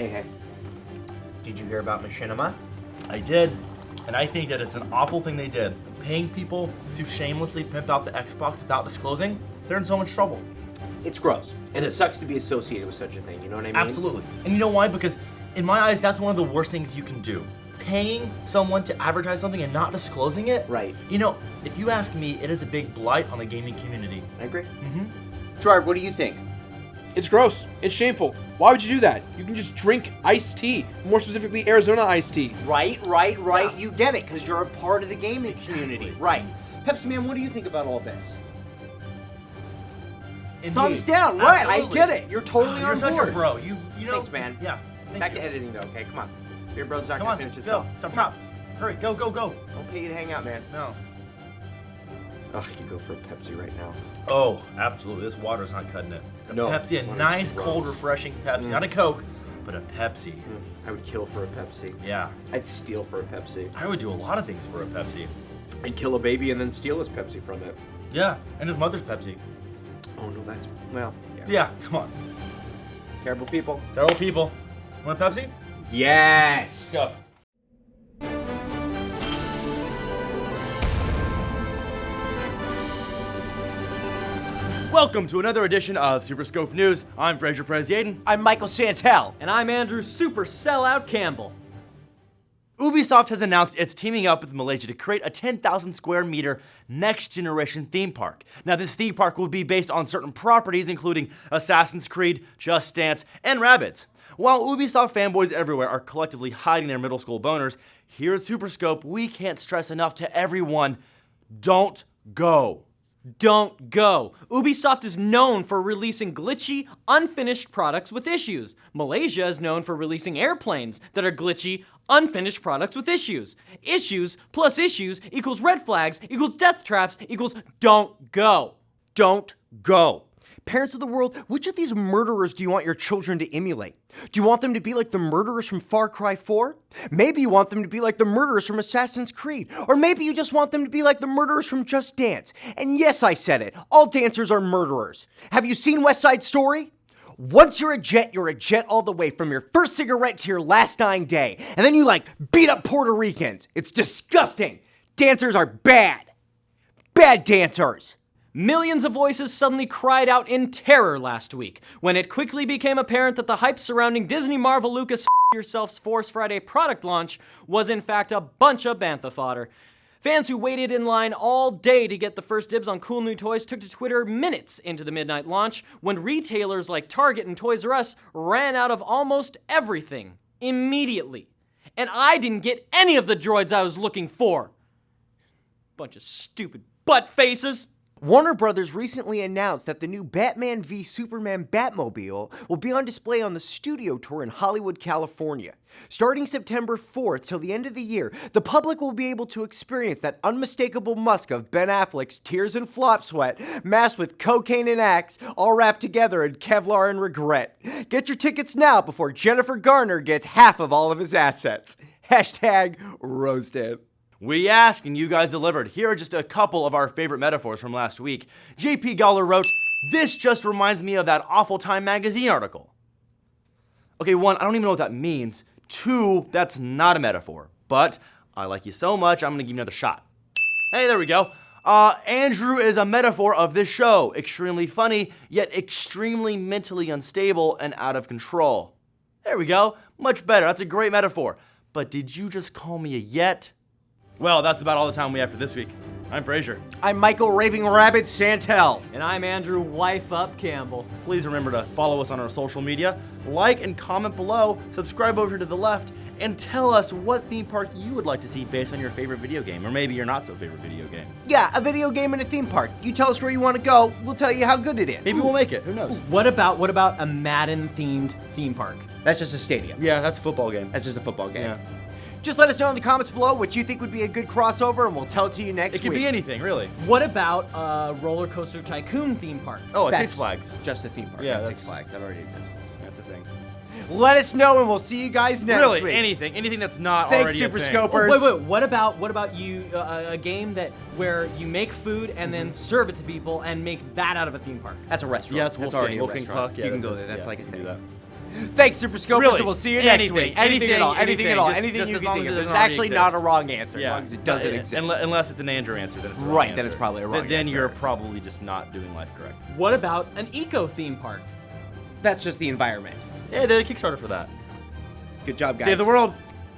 Hey. Did you hear about Machinima? I did, and I think that it's an awful thing they did. Paying people to shamelessly pimp out the Xbox without disclosing, they're in so much trouble. It's gross. And it sucks to be associated with such a thing, you know what I mean? Absolutely. And you know why? Because in my eyes, that's one of the worst things you can do. Paying someone to advertise something and not disclosing it. Right. You know, if you ask me, it is a big blight on the gaming community. I agree. Mm-hmm. Gerard, what do you think? It's gross. It's shameful. Why would you do that? You can just drink iced tea. More specifically, Arizona iced tea. Right. Yeah. You get it, because you're a part of the gaming community. Exactly. Right. Pepsi Man, what do you think about all this? Indeed. Thumbs down, right? Absolutely. I get it. You're totally You're on such board. a bro. You know. Thanks, man. Yeah. Back to editing, though, okay? Come on. Beer Bro's not Come going on. to finish Go. itself. Chop. Hurry. Go. Don't pay you to hang out, man. No. Oh, I could go for a Pepsi right now. Oh, absolutely. This water's not cutting it. No. Pepsi, a Water's nice, gross. cold, refreshing Pepsi. Not a Coke, but a Pepsi. I would kill for a Pepsi. Yeah. I'd steal for a Pepsi. I would do a lot of things for a Pepsi. I'd kill a baby and then steal his Pepsi from it. Yeah, and his mother's Pepsi. Oh, no, that's... Well, yeah. Yeah, come on. Terrible people. Terrible people. Want a Pepsi? Yes! Go. Welcome to another edition of Super Scope News. I'm Fraser Preziaden. I'm Michael Santel. And I'm Andrew Super Sellout Campbell. Ubisoft has announced it's teaming up with Malaysia to create a 10,000 square meter next generation theme park. Now, this theme park will be based on certain properties, including Assassin's Creed, Just Dance, and Rabbids. While Ubisoft fanboys everywhere are collectively hiding their middle school boners, here at Super Scope, we can't stress enough to everyone, don't go. Don't go. Ubisoft is known for releasing glitchy, unfinished products with issues. Malaysia is known for releasing airplanes that are glitchy, unfinished products with issues. Issues plus issues equals red flags equals death traps equals don't go. Don't go. Parents of the world, which of these murderers do you want your children to emulate? Do you want them to be like the murderers from Far Cry 4? Maybe you want them to be like the murderers from Assassin's Creed. Or maybe you just want them to be like the murderers from Just Dance. And yes, I said it. All dancers are murderers. Have you seen West Side Story? Once you're a jet all the way from your first cigarette to your last dying day. And then you beat up Puerto Ricans. It's disgusting. Dancers are bad. Bad dancers. Millions of voices suddenly cried out in terror last week when it quickly became apparent that the hype surrounding Disney Marvel Lucas Yourself's Force Friday product launch was in fact a bunch of bantha fodder. Fans who waited in line all day to get the first dibs on cool new toys took to Twitter minutes into the midnight launch when retailers like Target and Toys R Us ran out of almost everything immediately. And I didn't get any of the droids I was looking for. Bunch of stupid butt faces. Warner Brothers recently announced that the new Batman v Superman Batmobile will be on display on the studio tour in Hollywood, California. Starting September 4th till the end of the year, the public will be able to experience that unmistakable musk of Ben Affleck's tears and flop sweat, masked with cocaine and axe, all wrapped together in Kevlar and regret. Get your tickets now before Jennifer Garner gets half of all of his assets. Hashtag roasted. We asked and you guys delivered. Here are just a couple of our favorite metaphors from last week. JP Gawler wrote, "This just reminds me of that awful Time magazine article." Okay, 1, I don't even know what that means. 2, that's not a metaphor. But I like you so much, I'm gonna give you another shot. Hey, there we go. Andrew is a metaphor of this show. Extremely funny, yet extremely mentally unstable and out of control. There we go. Much better. That's a great metaphor. But did you just call me a yet? Well, that's about all the time we have for this week. I'm Fraser. I'm Michael Raving Rabbit Santel. And I'm Andrew Wife Up Campbell. Please remember to follow us on our social media, like and comment below, subscribe over to the left, and tell us what theme park you would like to see based on your favorite video game, or maybe your not so favorite video game. Yeah, a video game in a theme park. You tell us where you want to go, we'll tell you how good it is. Maybe we'll make it, who knows? What about a Madden-themed theme park? That's just a stadium. Yeah, that's a football game. That's just a football game. Yeah. Just let us know in the comments below what you think would be a good crossover, and we'll tell it to you next It could week. be anything, really. What about a Roller Coaster Tycoon theme park? Oh, a That's Six Flags. Just a theme park. Yeah, That's that's- Six Flags. That already exists. That's a thing. Let us know, and we'll see you guys next Really, week. anything that's not Thanks, already Super a thing. Scopers. Wait. What about you? A game where you make food and then serve it to people and make that out of a theme park? That's a restaurant. Yeah, that's Wolfgang. already a Wolfgang restaurant. Puck, yeah, you can that- go there. That's yeah, like a you can thing. do that. Thanks, Super Scopers, Really? and we'll see you next week. Anything at all. Anything at all. Just- Anything just you as can long think as of. it There's doesn't already actually exist. not a wrong answer, as long as it doesn't exist. Unless it's an Andrew answer, then it's a wrong Right, answer. then it's probably a wrong Then answer. you're probably just not doing life correct. What about an eco theme park? That's just the environment. Yeah, there's a Kickstarter for that. Good job, guys. Save the world.